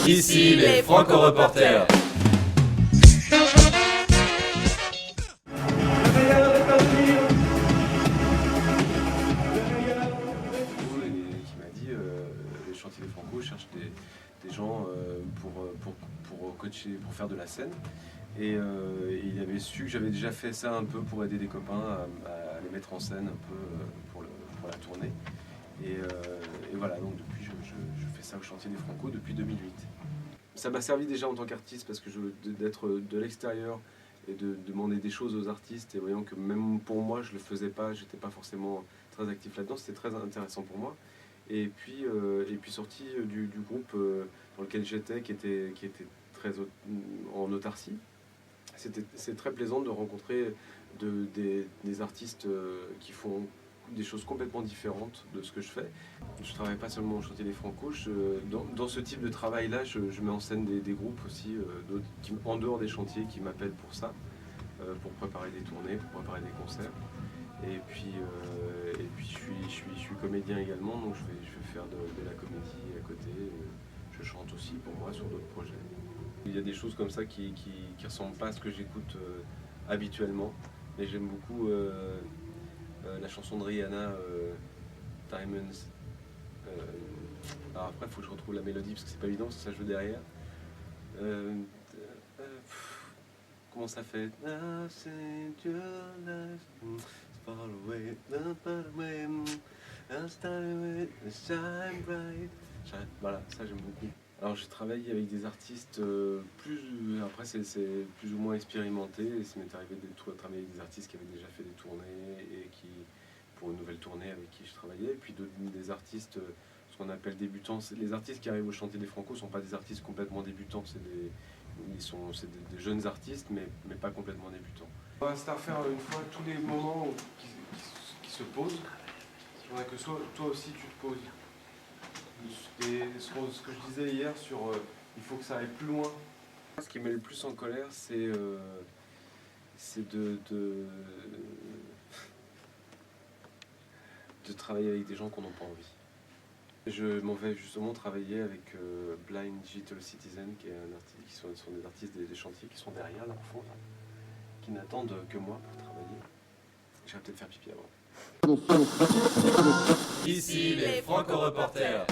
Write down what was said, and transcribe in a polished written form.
Ici les Franco-Reporters. Qui m'a dit les chantiers des Franco cherchent des gens pour coacher, pour faire de la scène. Et il avait su que j'avais déjà fait ça un peu pour aider des copains à les mettre en scène un peu pour la tournée. Et voilà, donc depuis je fais ça au chantier des Franco depuis 2008. Ça m'a servi déjà en tant qu'artiste parce que d'être de l'extérieur et de demander des choses aux artistes, et voyant que même pour moi je le faisais pas, j'étais pas forcément très actif là-dedans, c'était très intéressant pour moi. Et puis sorti du groupe dans lequel j'étais, qui était très en autarcie, c'est très plaisant de rencontrer des artistes qui font des choses complètement différentes de ce que je fais. Je travaille pas seulement au chantier des Franco, dans ce type de travail-là, je mets en scène des groupes aussi, en dehors des chantiers, qui m'appellent pour ça, pour préparer des tournées, pour préparer des concerts. Et puis je suis comédien également, donc je vais faire de la comédie à côté. Je chante aussi pour moi sur d'autres projets. Il y a des choses comme ça qui ressemblent pas à ce que j'écoute habituellement, mais j'aime beaucoup la chanson de Rihanna, Diamonds. Alors après, il faut que je retrouve la mélodie parce que c'est pas évident, ça joue derrière. Comment ça fait? Voilà, ça j'aime beaucoup. Alors j'ai travaillé avec des artistes après c'est plus ou moins expérimenté, et ça m'est arrivé de travailler avec des artistes qui avaient déjà fait des tournées et pour une nouvelle tournée avec qui je travaillais, et puis des artistes, ce qu'on appelle débutants. Les artistes qui arrivent au chantier des Franco ne sont pas des artistes complètement débutants, c'est des jeunes artistes, mais pas complètement débutants. On va se refaire une fois tous les moments qui se posent. Il faudrait que toi aussi tu te poses. Et ce que je disais hier sur il faut que ça aille plus loin. Ce qui me met le plus en colère, c'est de travailler avec des gens qu'on n'a pas envie. Je m'en vais justement travailler avec Blind Digital Citizen, qui sont des artistes des chantiers qui sont derrière là au fond, là, qui n'attendent que moi pour travailler. Je vais peut-être faire pipi avant. Ici les Franco-Reporters.